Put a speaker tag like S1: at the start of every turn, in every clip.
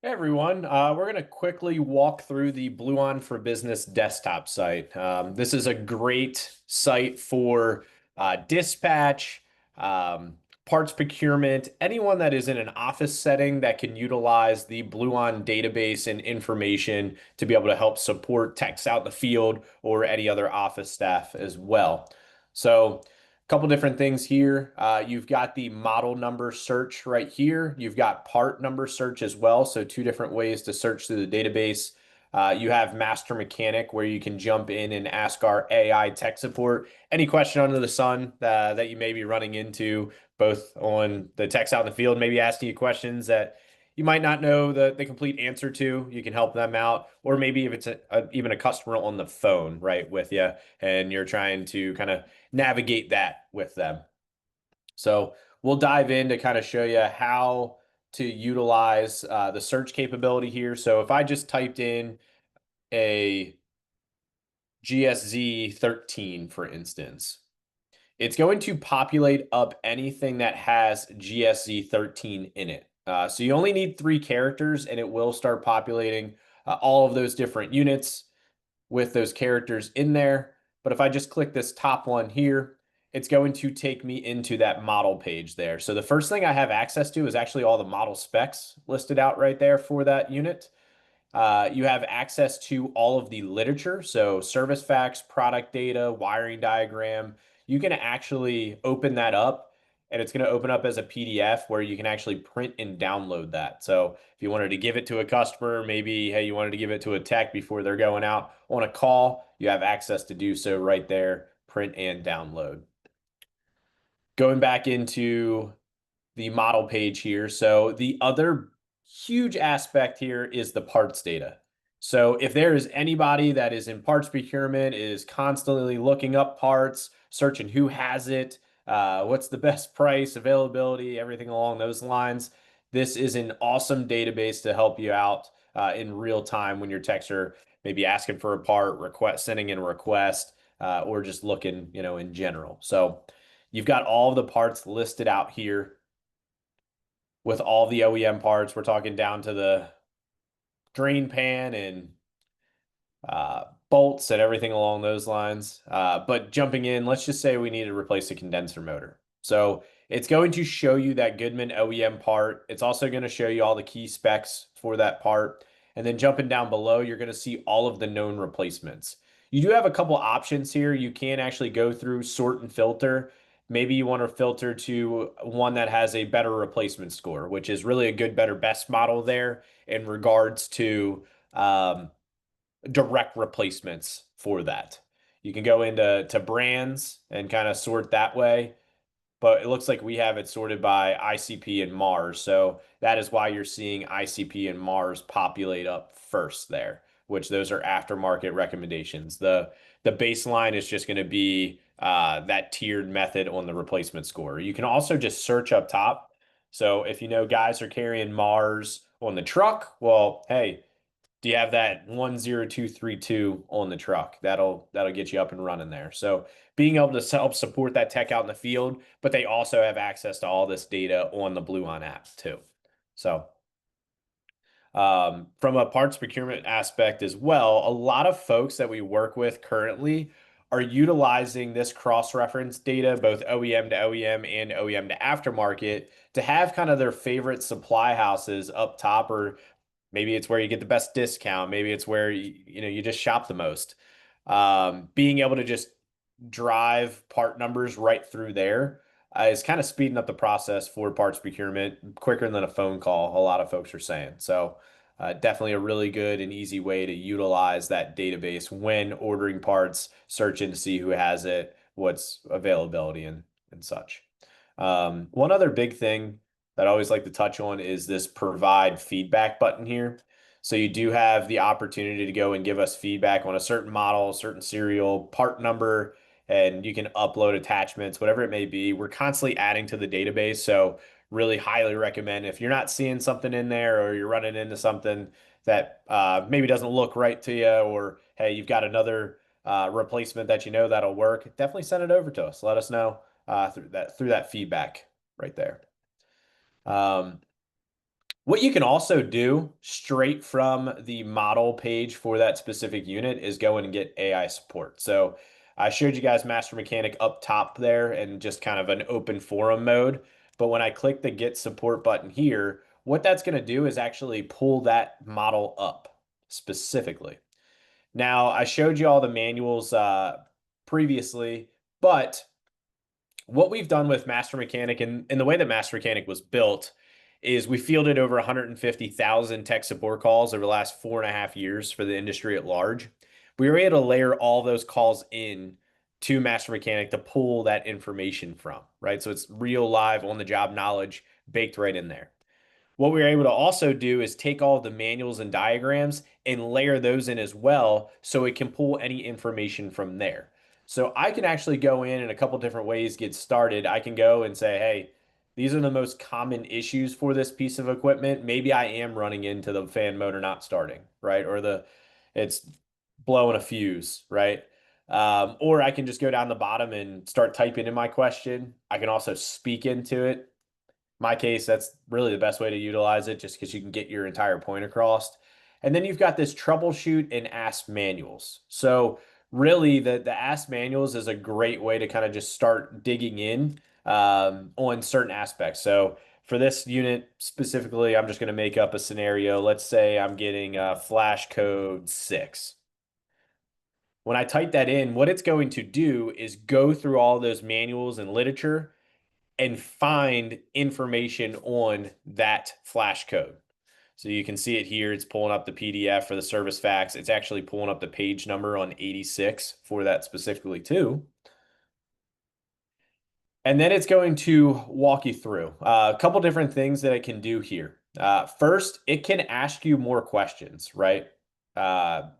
S1: Hey everyone, we're going to quickly walk through the Bluon for Business desktop site. This is a great site for dispatch, parts procurement, anyone that is in an office setting that can utilize the Bluon database and information to be able to help support techs out in the field or any other office staff as well. So, couple different things here. You've got the model number search right here. You've got part number search as well. So two different ways to search through the database. You have master mechanic where you can jump in and ask our AI tech support any question under the sun that you may be running into, both on the techs out in the field, maybe asking you questions that you might not know the complete answer to. You can help them out, or maybe if it's even a customer on the phone, right, with you, and you're trying to kind of navigate that with them. So we'll dive in to kind of show you how to utilize the search capability here. So if I just typed in a GSZ 13, for instance, it's going to populate up anything that has GSZ 13 in it. So you only need 3 characters and it will start populating all of those different units with those characters in there. But if I just click this top one here, it's going to take me into that model page there. So the first thing I have access to is actually all the model specs listed out right there for that unit. You have access to all of the literature, so service facts, product data, wiring diagram. You can actually open that up and it's going to open up as a PDF where you can actually print and download that. So if you wanted to give it to a customer, maybe, hey, you wanted to give it to a tech before they're going out on a call, you have access to do so right there, print and download. Going back into the model page here. So the other huge aspect here is the parts data. So if there is anybody that is in parts procurement, is constantly looking up parts, searching who has it, what's the best price, availability, everything along those lines, this is an awesome database to help you out in real time when your techs are maybe asking for a part, sending in a request, or just looking, in general. So you've got all of the parts listed out here with all the OEM parts. We're talking down to the drain pan and bolts and everything along those lines. But jumping in, let's just say we need to replace a condenser motor. So it's going to show you that Goodman OEM part. It's also going to show you all the key specs for that part. And then jumping down below, you're going to see all of the known replacements. You do have a couple options here. You can actually go through sort and filter. Maybe you want to filter to one that has a better replacement score, which is really a good, better, best model there in regards to direct replacements for that. You can go into brands and kind of sort that way, but it looks like we have it sorted by ICP and Mars. So that is why you're seeing ICP and Mars populate up first there, which those are aftermarket recommendations. The baseline is just going to be that tiered method on the replacement score. You can also just search up top. So if you know guys are carrying Mars on the truck, well, hey, do you have that 10232 on the truck? That'll get you up and running there. So being able to help support that tech out in the field, but they also have access to all this data on the Bluon app too. So from a parts procurement aspect as well, a lot of folks that we work with currently are utilizing this cross-reference data, both OEM to OEM and OEM to aftermarket, to have kind of their favorite supply houses up top, or maybe it's where you get the best discount. Maybe it's where you just shop the most. Being able to just drive part numbers right through there is kind of speeding up the process for parts procurement quicker than a phone call, a lot of folks are saying. So definitely a really good and easy way to utilize that database when ordering parts, searching to see who has it, what's availability and such. One other big thing that I always like to touch on is this provide feedback button here. So you do have the opportunity to go and give us feedback on a certain model, a certain serial, part number, and you can upload attachments, whatever it may be. We're constantly adding to the database. So really highly recommend if you're not seeing something in there or you're running into something that maybe doesn't look right to you, or hey, you've got another replacement that you know that'll work, definitely send it over to us. Let us know through that feedback right there. Um, What you can also do straight from the model page for that specific unit is go in and get AI support. So I showed you guys Master Mechanic up top there and just kind of an open forum mode. But when I click the get support button here, what that's going to do is actually pull that model up specifically. Now, I showed you all the manuals previously, but what we've done with Master Mechanic and the way that Master Mechanic was built is we fielded over 150,000 tech support calls over the last 4.5 years for the industry at large. We were able to layer all those calls in to Master Mechanic to pull that information from, right? So it's real live on the job knowledge baked right in there. What we were able to also do is take all the manuals and diagrams and layer those in as well so it can pull any information from there. So I can actually go in a couple different ways, get started. I can go and say, hey, these are the most common issues for this piece of equipment. Maybe I am running into the fan motor not starting, right? Or it's blowing a fuse, right? Or I can just go down the bottom and start typing in my question. I can also speak into it. My case, that's really the best way to utilize it just because you can get your entire point across. And then you've got this troubleshoot and ask manuals. So really the ask manuals is a great way to kind of just start digging in on certain aspects. So for this unit specifically, I'm just going to make up a scenario. Let's say I'm getting flash code 6. When I type that in, what it's going to do is go through all those manuals and literature and find information on that flash code. So you can see it here. It's pulling up the PDF for the service facts. It's actually pulling up the page number on 86 for that specifically too. And then it's going to walk you through a couple different things that it can do here. First, it can ask you more questions, right?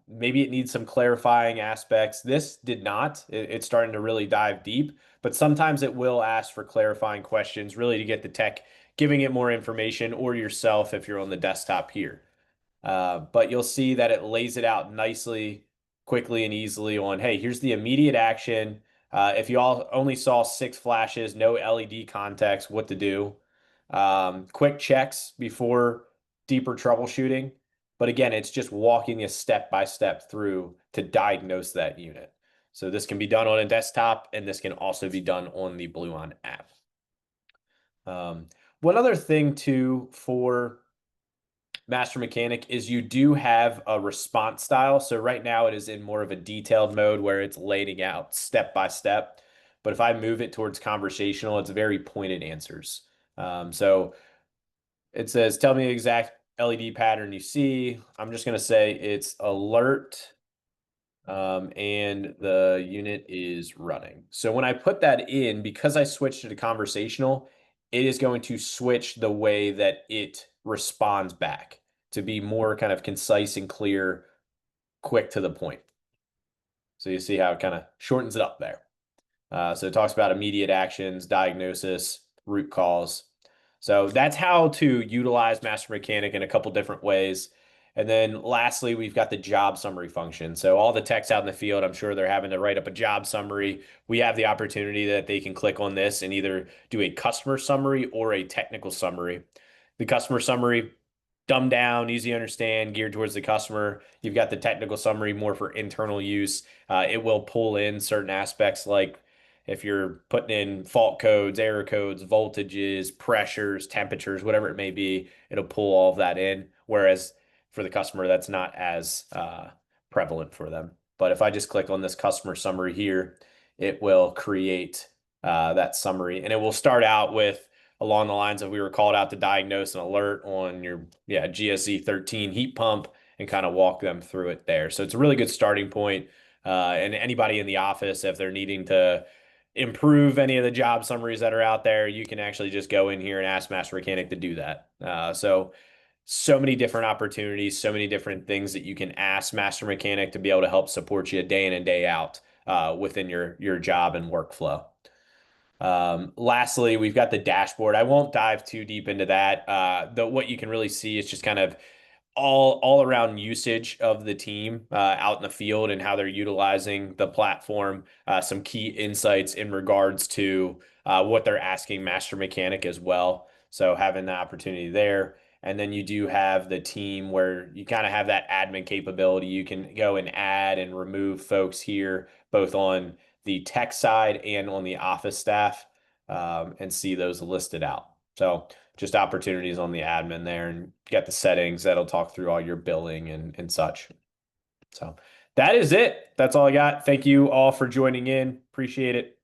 S1: Maybe it needs some clarifying aspects. This did not. It's starting to really dive deep, but sometimes it will ask for clarifying questions, really to get the tech giving it more information or yourself if you're on the desktop here. But you'll see that it lays it out nicely, quickly, and easily on, hey, here's the immediate action. If you all only saw 6 flashes, no LED context, what to do. Quick checks before deeper troubleshooting. But again, it's just walking you step by step through to diagnose that unit. So this can be done on a desktop, and this can also be done on the Bluon app. One other thing too for Master Mechanic is you do have a response style. So right now it is in more of a detailed mode where it's laying out step by step. But if I move it towards conversational, it's very pointed answers. So it says, tell me the exact LED pattern you see. I'm just going to say it's alert and the unit is running. So when I put that in, because I switched to conversational, it is going to switch the way that it responds back to be more kind of concise and clear, quick to the point. So you see how it kind of shortens it up there. So it talks about immediate actions, diagnosis, root cause. So that's how to utilize Master Mechanic in a couple different ways. And then lastly, we've got the job summary function. So all the techs out in the field, I'm sure they're having to write up a job summary. We have the opportunity that they can click on this and either do a customer summary or a technical summary. The customer summary, dumbed down, easy to understand, geared towards the customer. You've got the technical summary more for internal use. It will pull in certain aspects like if you're putting in fault codes, error codes, voltages, pressures, temperatures, whatever it may be, it'll pull all of that in. Whereas for the customer, that's not as prevalent for them. But if I just click on this customer summary here, it will create that summary. And it will start out with along the lines of we were called out to diagnose an alert on your GSE 13 heat pump and kind of walk them through it there. So it's a really good starting point. And anybody in the office, if they're needing to improve any of the job summaries that are out there, you can actually just go in here and ask Master Mechanic to do that. So many different opportunities, so many different things that you can ask Master Mechanic to be able to help support you day in and day out within your job and workflow. Lastly, we've got the dashboard. I won't dive too deep into that. What you can really see is just kind of all around usage of the team out in the field and how they're utilizing the platform. Some key insights in regards to what they're asking Master Mechanic as well. So having the opportunity there. And then you do have the team where you kind of have that admin capability. You can go and add and remove folks here, both on the tech side and on the office staff, and see those listed out. So just opportunities on the admin there, and get the settings that'll talk through all your billing and such. So that is it. That's all I got. Thank you all for joining in. Appreciate it.